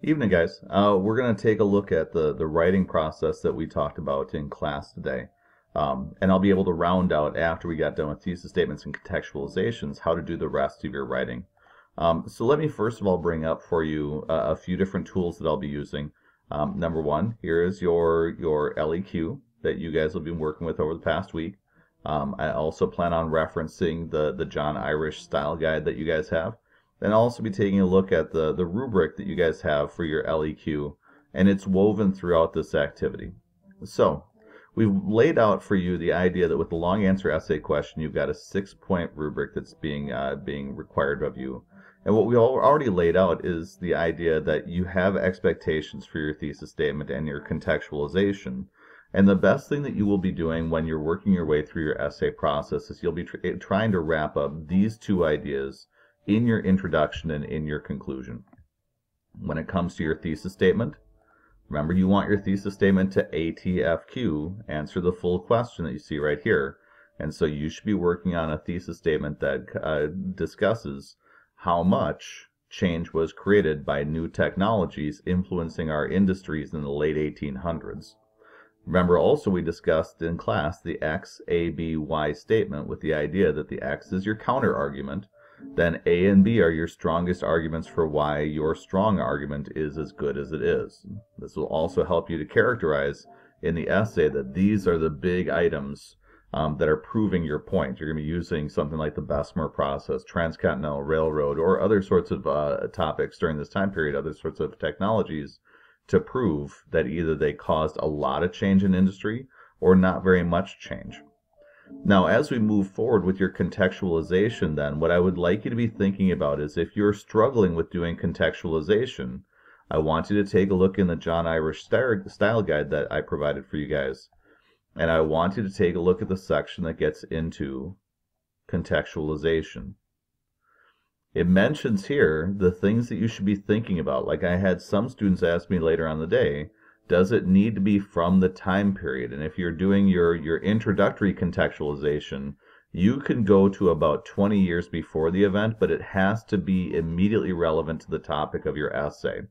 Evening, guys. We're going to take a look at the writing process that we talked about in class today. And I'll be able to round out, after we got done with thesis statements and contextualizations, how to do the rest of your writing. So let me first of all bring up for you a few different tools that I'll be using. Number one, here is your LEQ that you guys will be working with over the past week. I also plan on referencing the John Irish style guide that you guys have. And I'll also be taking a look at the rubric that you guys have for your LEQ, and it's woven throughout this activity. So, we've laid out for you the idea that with the long answer essay question, you've got a 6-point rubric that's being required of you. And what we already laid out is the idea that you have expectations for your thesis statement and your contextualization. And the best thing that you will be doing when you're working your way through your essay process is you'll be trying to wrap up these two ideas in your introduction and in your conclusion. When it comes to your thesis statement, remember you want your thesis statement to ATFQ, answer the full question that you see right here. And so you should be working on a thesis statement that discusses how much change was created by new technologies influencing our industries in the late 1800s. Remember also we discussed in class the X, A, B, Y statement with the idea that the X is your counter argument, then A and B are your strongest arguments for why your strong argument is as good as it is. This will also help you to characterize in the essay that these are the big items that are proving your point. You're going to be using something like the Bessemer process, transcontinental railroad, or other sorts of topics during this time period, other sorts of technologies, to prove that either they caused a lot of change in industry or not very much change. Now, as we move forward with your contextualization, then, what I would like you to be thinking about is if you're struggling with doing contextualization, I want you to take a look in the John Irish style guide that I provided for you guys. And I want you to take a look at the section that gets into contextualization. It mentions here the things that you should be thinking about. Like I had some students ask me later on the day, does it need to be from the time period? And if you're doing your introductory contextualization, you can go to about 20 years before the event, but it has to be immediately relevant to the topic of your essay.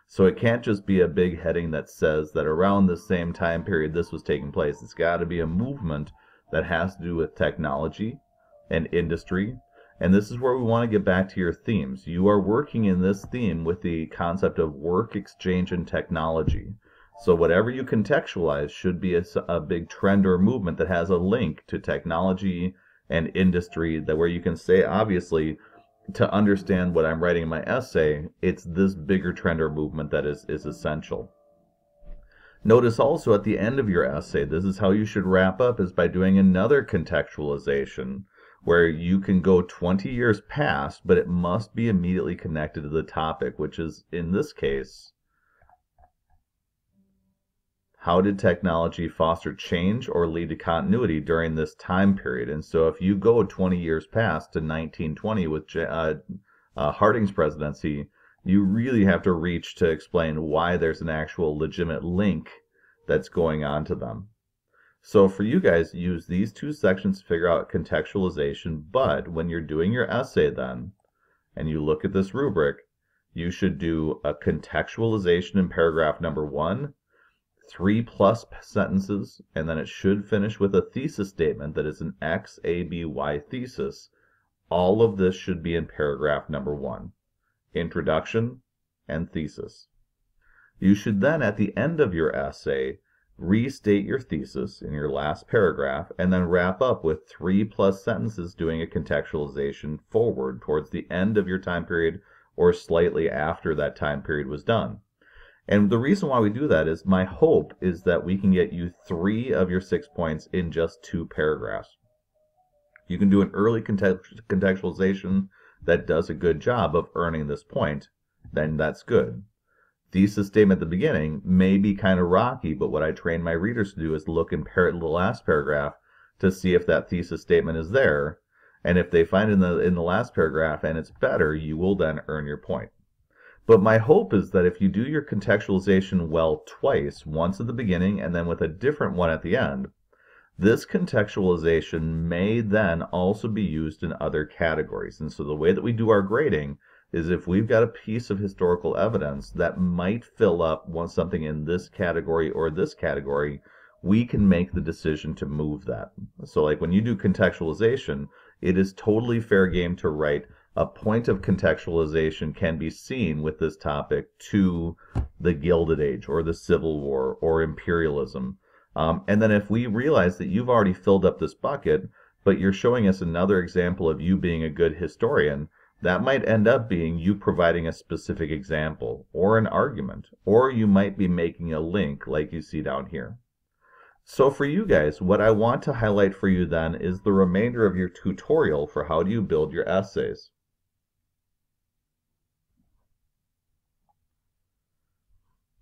So it can't just be a big heading that says that around the same time period this was taking place. It's got to be a movement that has to do with technology and industry. And this is where we want to get back to your themes. You are working in this theme with the concept of work, exchange, and technology. So whatever you contextualize should be a big trend or movement that has a link to technology and industry, that where you can say, obviously, to understand what I'm writing in my essay, it's this bigger trend or movement that is essential. Notice also at the end of your essay, this is how you should wrap up, is by doing another contextualization where you can go 20 years past, but it must be immediately connected to the topic, which is, in this case, how did technology foster change or lead to continuity during this time period? And so if you go 20 years past to 1920 with Harding's presidency, you really have to reach to explain why there's an actual legitimate link that's going on to them. So for you guys, use these two sections to figure out contextualization, but when you're doing your essay then, and you look at this rubric, you should do a contextualization in paragraph number 1, 3+ sentences, and then it should finish with a thesis statement that is an X, A, B, Y thesis. All of this should be in paragraph number 1, introduction and thesis. You should then, at the end of your essay, restate your thesis in your last paragraph, and then wrap up with 3+ sentences doing a contextualization forward towards the end of your time period or slightly after that time period was done. And the reason why we do that is my hope is that we can get you 3 of your 6 points in just 2 paragraphs. You can do an early contextualization that does a good job of earning this point, then that's good. Thesis statement at the beginning may be kind of rocky, but what I train my readers to do is look in the last paragraph to see if that thesis statement is there. And if they find it in the last paragraph and it's better, you will then earn your point. But my hope is that if you do your contextualization well twice, once at the beginning and then with a different one at the end, this contextualization may then also be used in other categories. And so the way that we do our grading is if we've got a piece of historical evidence that might fill up something in this category or this category, we can make the decision to move that. So like when you do contextualization, it is totally fair game to write a point of contextualization can be seen with this topic to the Gilded Age or the Civil War or imperialism. And then if we realize that you've already filled up this bucket, but you're showing us another example of you being a good historian, that might end up being you providing a specific example or an argument, or you might be making a link like you see down here. So for you guys, what I want to highlight for you then is the remainder of your tutorial for how do you build your essays.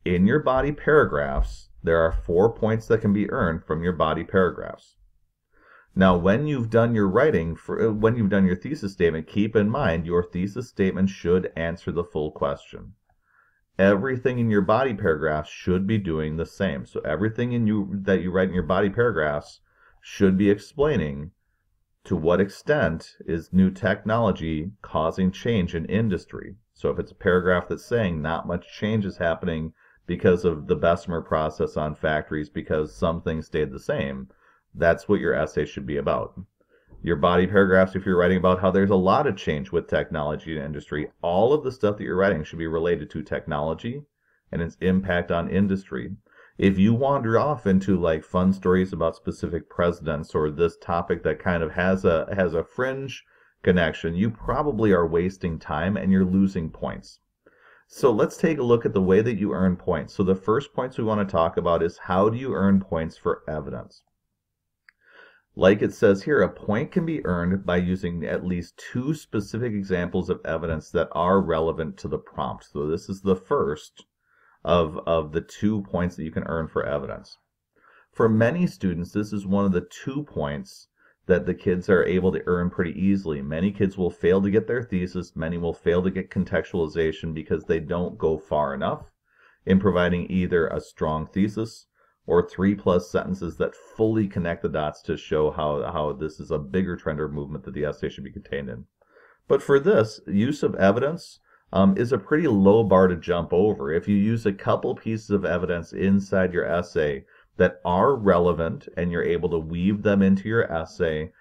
In your body paragraphs, there are 4 points that can be earned from your body paragraphs. Now, when you've done your writing, when you've done your thesis statement, keep in mind your thesis statement should answer the full question. Everything in your body paragraphs should be doing the same. So everything that you write in your body paragraphs should be explaining to what extent is new technology causing change in industry. So if it's a paragraph that's saying not much change is happening because of the Bessemer process on factories because some things stayed the same, that's what your essay should be about. Your body paragraphs, if you're writing about how there's a lot of change with technology and industry, all of the stuff that you're writing should be related to technology and its impact on industry. If you wander off into like fun stories about specific presidents or this topic that kind of has a fringe connection, you probably are wasting time and you're losing points. So let's take a look at the way that you earn points. So the first points we want to talk about is how do you earn points for evidence? Like it says here, a point can be earned by using at least 2 specific examples of evidence that are relevant to the prompt. So this is the first of the 2 points that you can earn for evidence. For many students, this is one of the 2 points that the kids are able to earn pretty easily. Many kids will fail to get their thesis, many will fail to get contextualization because they don't go far enough in providing either a strong thesis or 3+ sentences that fully connect the dots to show how this is a bigger trend or movement that the essay should be contained in. But for this, use of evidence is a pretty low bar to jump over. If you use a couple pieces of evidence inside your essay that are relevant and you're able to weave them into your essay,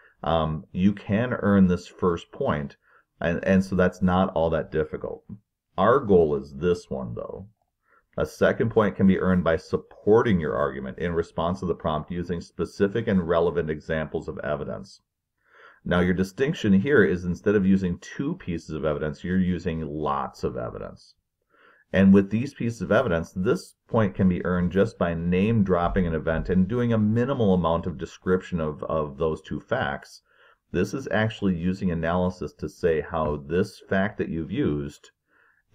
you can earn this first point. And so that's not all that difficult. Our goal is this one, though. A second point can be earned by supporting your argument in response to the prompt using specific and relevant examples of evidence. Now, your distinction here is instead of using 2 pieces of evidence, you're using lots of evidence. And with these pieces of evidence, this point can be earned just by name dropping an event and doing a minimal amount of description of those 2 facts. This is actually using analysis to say how this fact that you've used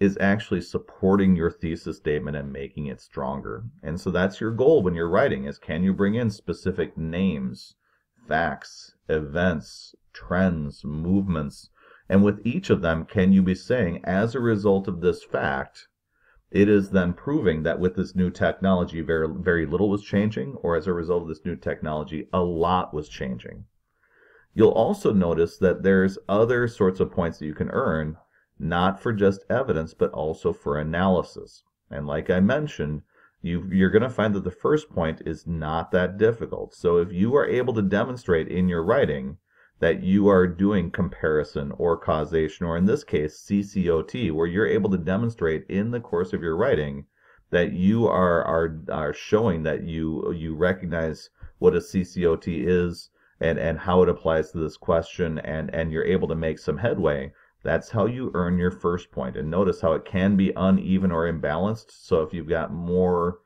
is actually supporting your thesis statement and making it stronger. And so that's your goal when you're writing, is can you bring in specific names, facts, events, trends, movements, and with each of them, can you be saying, as a result of this fact, it is then proving that with this new technology, very, very little was changing, or as a result of this new technology, a lot was changing. You'll also notice that there's other sorts of points that you can earn, not for just evidence, but also for analysis. And like I mentioned, you're going to find that the first point is not that difficult. So if you are able to demonstrate in your writing that you are doing comparison or causation, or in this case, CCOT, where you're able to demonstrate in the course of your writing that you are showing that you recognize what a CCOT is and how it applies to this question, and you're able to make some headway, that's how you earn your first point. And notice how it can be uneven or imbalanced. So if you've got more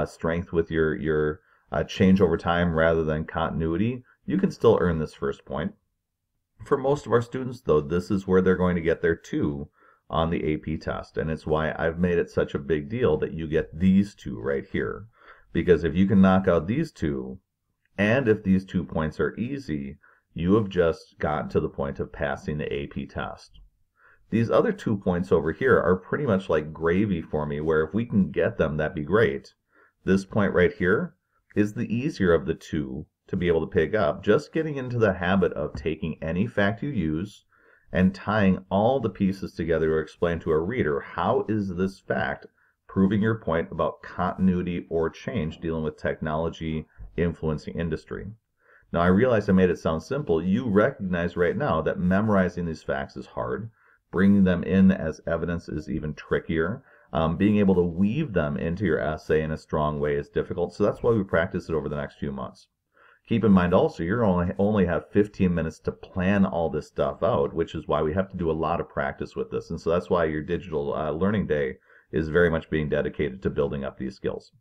strength with your change over time rather than continuity, you can still earn this first point. For most of our students, though, this is where they're going to get their 2 on the AP test. And it's why I've made it such a big deal that you get these 2 right here. Because if you can knock out these 2, and if these 2 points are easy, you have just gotten to the point of passing the AP test. These other 2 points over here are pretty much like gravy for me, where if we can get them, that'd be great. This point right here is the easier of the 2 to be able to pick up. Just getting into the habit of taking any fact you use and tying all the pieces together to explain to a reader how is this fact proving your point about continuity or change dealing with technology influencing industry. Now, I realize I made it sound simple. You recognize right now that memorizing these facts is hard. Bringing them in as evidence is even trickier. Being able to weave them into your essay in a strong way is difficult. So that's why we practice it over the next few months. Keep in mind also, you only have 15 minutes to plan all this stuff out, which is why we have to do a lot of practice with this. And so that's why your digital learning day is very much being dedicated to building up these skills.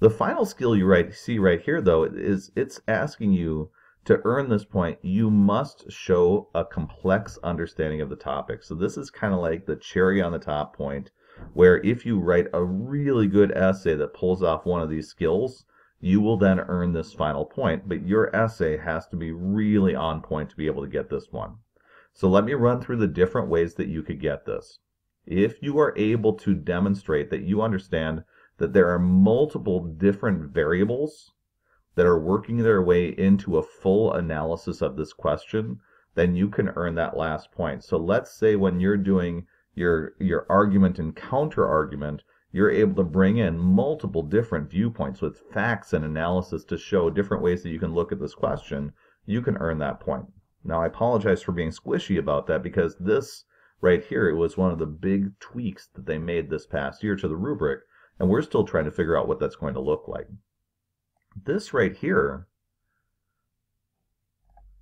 The final skill you see right here, though, is it's asking you to earn this point, you must show a complex understanding of the topic. So this is kind of like the cherry on the top point, where if you write a really good essay that pulls off one of these skills, you will then earn this final point, but your essay has to be really on point to be able to get this one. So let me run through the different ways that you could get this. If you are able to demonstrate that you understand that there are multiple different variables that are working their way into a full analysis of this question, then you can earn that last point. So let's say when you're doing your argument and counter argument, you're able to bring in multiple different viewpoints with facts and analysis to show different ways that you can look at this question, you can earn that point. Now, I apologize for being squishy about that, because this right here, it was one of the big tweaks that they made this past year to the rubric, and we're still trying to figure out what that's going to look like. This right here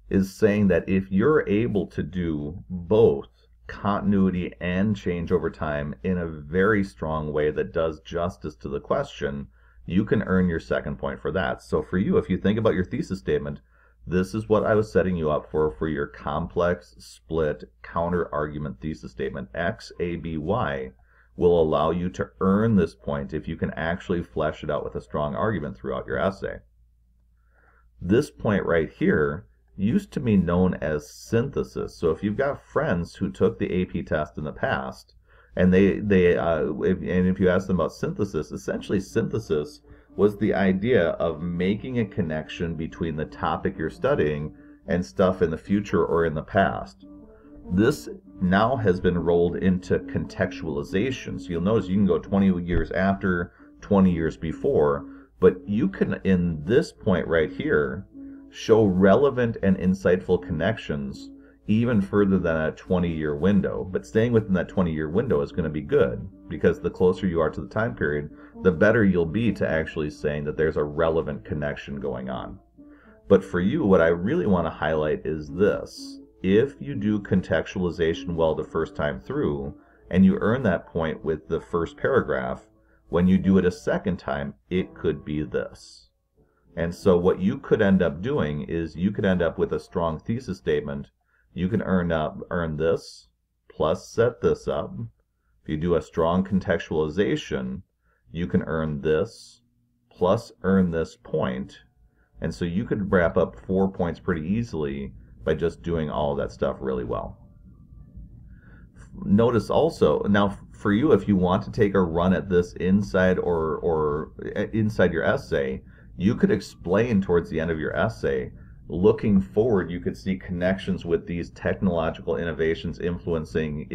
is saying that if you're able to do both continuity and change over time in a very strong way that does justice to the question, you can earn your second point for that. So for you, if you think about your thesis statement, this is what I was setting you up for your complex split counter argument thesis statement. X, A, B, Y will allow you to earn this point if you can actually flesh it out with a strong argument throughout your essay. This point right here used to be known as synthesis. So if you've got friends who took the AP test in the past, and if you ask them about synthesis, essentially synthesis was the idea of making a connection between the topic you're studying and stuff in the future or in the past. This now has been rolled into contextualization. So you'll notice you can go 20 years after, 20 years before, but you can, in this point right here, show relevant and insightful connections even further than a 20-year window. But staying within that 20-year window is going to be good, because the closer you are to the time period, the better you'll be to actually saying that there's a relevant connection going on. But for you, what I really want to highlight is this. If you do contextualization well the first time through, and you earn that point with the first paragraph, when you do it a second time, it could be this. And so what you could end up doing is you could end up with a strong thesis statement. You can earn this, plus set this up. If you do a strong contextualization, you can earn this, plus earn this point. And so you could wrap up 4 points pretty easily by just doing all of that stuff really well. Notice also, now for you, if you want to take a run at this inside or inside your essay, you could explain towards the end of your essay, looking forward, you could see connections with these technological innovations influencing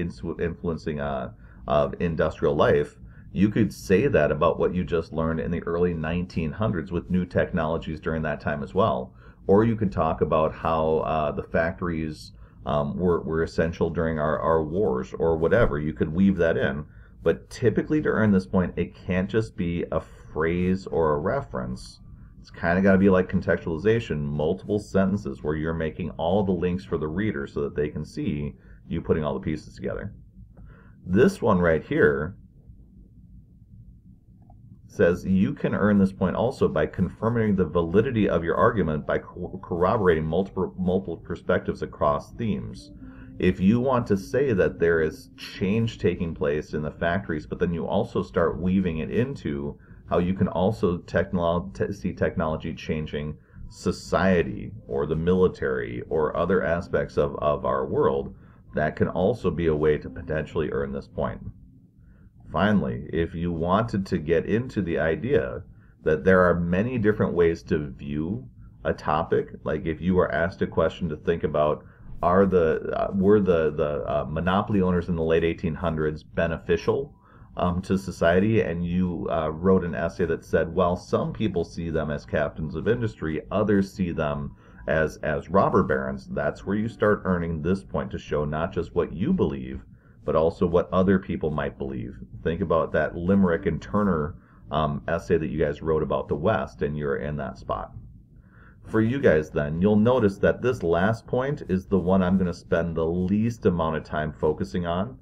industrial life. You could say that about what you just learned in the early 1900s with new technologies during that time as well. Or you could talk about how the factories were essential during our wars or whatever. You could weave that in. But typically to earn this point, it can't just be a phrase or a reference. It's kind of got to be like contextualization, multiple sentences where you're making all the links for the reader so that they can see you putting all the pieces together. This one right here says you can earn this point also by confirming the validity of your argument by corroborating multiple perspectives across themes. If you want to say that there is change taking place in the factories, but then you also start weaving it into how you can also see technology changing society or the military or other aspects of our world, that can also be a way to potentially earn this point. Finally, if you wanted to get into the idea that there are many different ways to view a topic, like if you were asked a question to think about were the monopoly owners in the late 1800s beneficial to society? And you wrote an essay that said, well, some people see them as captains of industry, others see them as robber barons. That's where you start earning this point to show not just what you believe, but also what other people might believe. Think about that Limerick and Turner essay that you guys wrote about the West, and you're in that spot. For you guys then, you'll notice that this last point is the one I'm going to spend the least amount of time focusing on,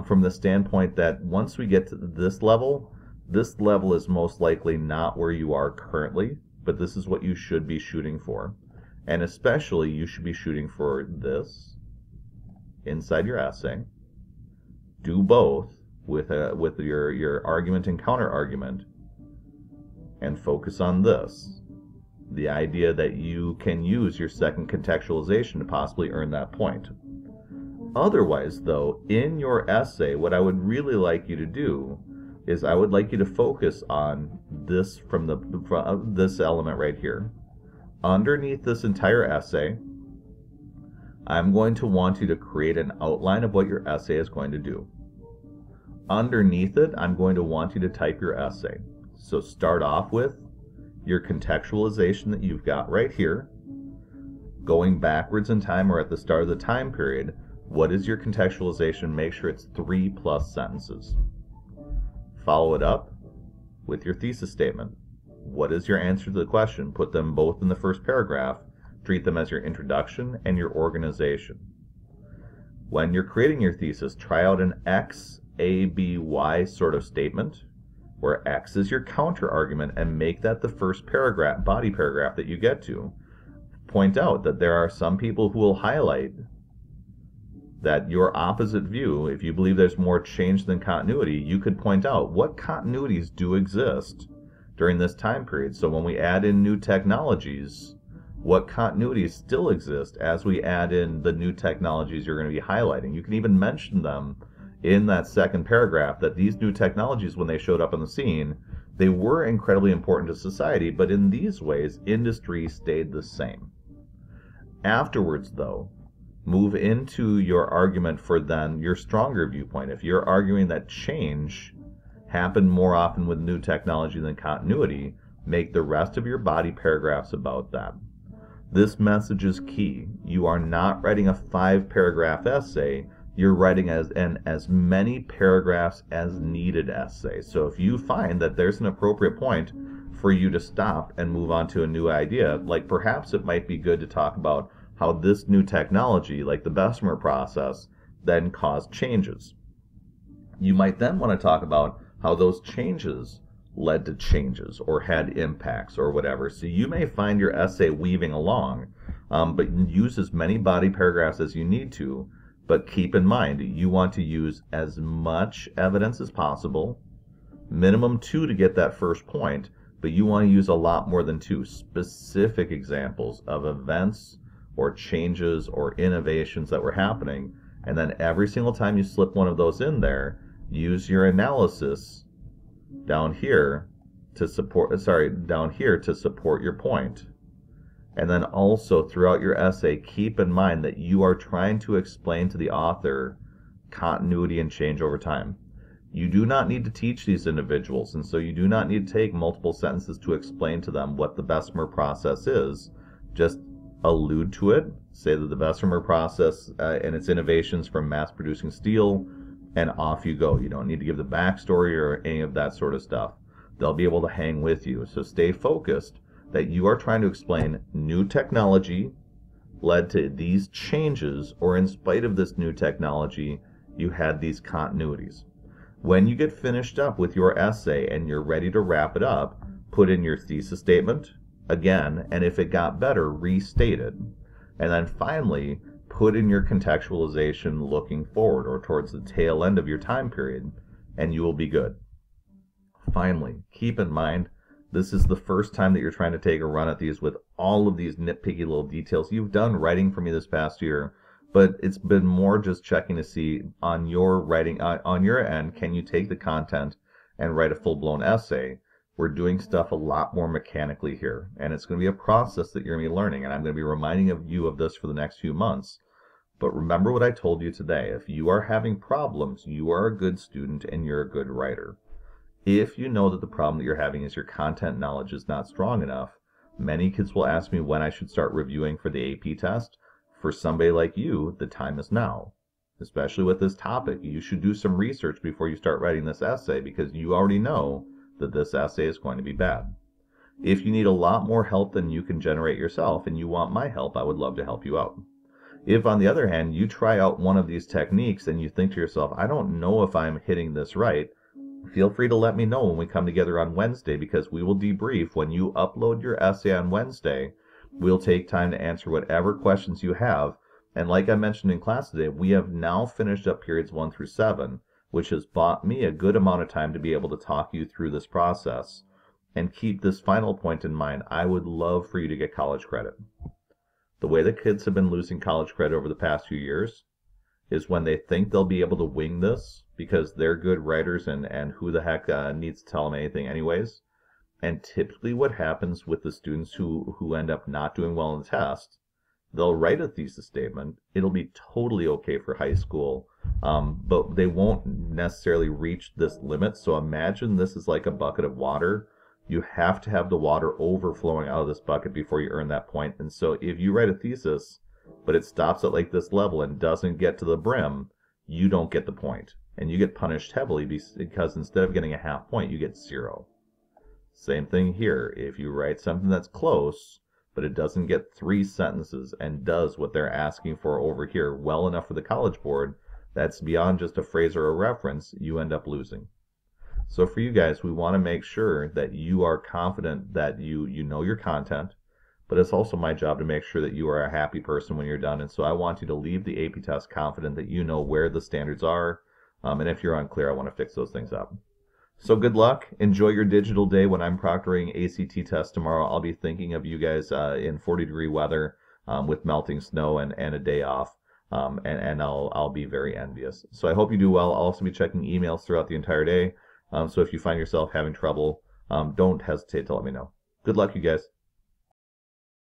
from the standpoint that once we get to this level is most likely not where you are currently, but this is what you should be shooting for. And especially you should be shooting for this inside your essay. Do both with your argument and counter argument, and focus on this. The idea that you can use your second contextualization to possibly earn that point. Otherwise, though, in your essay, what I would really like you to do is I would like you to focus on this from this element right here. Underneath this entire essay, I'm going to want you to create an outline of what your essay is going to do. Underneath it, I'm going to want you to type your essay. So start off with your contextualization that you've got right here. Going backwards in time or at the start of the time period, what is your contextualization? Make sure it's 3+ sentences. Follow it up with your thesis statement. What is your answer to the question? Put them both in the first paragraph. Treat them as your introduction and your organization. When you're creating your thesis, try out an X, A, B, Y sort of statement, where X is your counter argument, and make that the first paragraph, body paragraph that you get to. Point out that there are some people who will highlight that your opposite view, if you believe there's more change than continuity, you could point out what continuities do exist during this time period. So when we add in new technologies, what continuities still exist as we add in the new technologies you're going to be highlighting. You can even mention them in that second paragraph, that these new technologies, when they showed up on the scene, they were incredibly important to society, but in these ways, industry stayed the same. Afterwards, though, move into your argument for then your stronger viewpoint. If you're arguing that change happened more often with new technology than continuity, make the rest of your body paragraphs about that. This message is key. You are not writing a 5-paragraph essay. You're writing as many paragraphs as needed essay. So if you find that there's an appropriate point for you to stop and move on to a new idea, like perhaps it might be good to talk about how this new technology, like the Bessemer process, then caused changes. You might then want to talk about how those changes led to changes or had impacts or whatever. So you may find your essay weaving along, but use as many body paragraphs as you need to. But keep in mind, you want to use as much evidence as possible, minimum 2 to get that first point, but you want to use a lot more than 2 specific examples of events or changes or innovations that were happening. And then every single time you slip one of those in there, use your analysis down here to support your point. And then also throughout your essay, keep in mind that you are trying to explain to the author continuity and change over time. You do not need to teach these individuals, and so you do not need to take multiple sentences to explain to them what the Bessemer process is. Just allude to it, say that the Bessemer process and its innovations from mass-producing steel, and off you go. You don't need to give the backstory or any of that sort of stuff. They'll be able to hang with you. So stay focused that you are trying to explain new technology led to these changes, or in spite of this new technology, you had these continuities. When you get finished up with your essay and you're ready to wrap it up, put in your thesis statement again, and if it got better, restate it. And then finally, put in your contextualization looking forward or towards the tail end of your time period, and you will be good. Finally, keep in mind, this is the first time that you're trying to take a run at these with all of these nitpicky little details. You've done writing for me this past year, but it's been more just checking to see on your writing, on your end, can you take the content and write a full-blown essay? We're doing stuff a lot more mechanically here, and it's going to be a process that you're going to be learning, and I'm going to be reminding you of this for the next few months. But remember what I told you today. If you are having problems, you are a good student and you're a good writer. If you know that the problem that you're having is your content knowledge is not strong enough, many kids will ask me when I should start reviewing for the AP test. For somebody like you, the time is now. Especially with this topic, you should do some research before you start writing this essay because you already know that this essay is going to be bad. If you need a lot more help than you can generate yourself and you want my help, I would love to help you out. If, on the other hand, you try out one of these techniques and you think to yourself, I don't know if I'm hitting this right, feel free to let me know when we come together on Wednesday because we will debrief. When you upload your essay on Wednesday, we'll take time to answer whatever questions you have. And like I mentioned in class today, we have now finished up periods 1 through 7, which has bought me a good amount of time to be able to talk you through this process. And keep this final point in mind, I would love for you to get college credit. The way the kids have been losing college credit over the past few years is when they think they'll be able to wing this because they're good writers and who the heck needs to tell them anything anyways. And typically what happens with the students who end up not doing well in the test, they'll write a thesis statement. It'll be totally okay for high school, but they won't necessarily reach this limit. So imagine this is like a bucket of water. You have to have the water overflowing out of this bucket before you earn that point. And so if you write a thesis, but it stops at like this level and doesn't get to the brim, you don't get the point. And you get punished heavily because instead of getting a half point, you get 0. Same thing here. If you write something that's close, but it doesn't get 3 sentences and does what they're asking for over here well enough for the College Board, that's beyond just a phrase or a reference, you end up losing. So for you guys, we want to make sure that you are confident that you know your content, but it's also my job to make sure that you are a happy person when you're done. And so I want you to leave the AP test confident that you know where the standards are. And if you're unclear, I want to fix those things up. So good luck. Enjoy your digital day. When I'm proctoring ACT tests tomorrow, I'll be thinking of you guys in 40-degree weather with melting snow and a day off. And I'll be very envious. So I hope you do well. I'll also be checking emails throughout the entire day. So if you find yourself having trouble, don't hesitate to let me know. Good luck, you guys.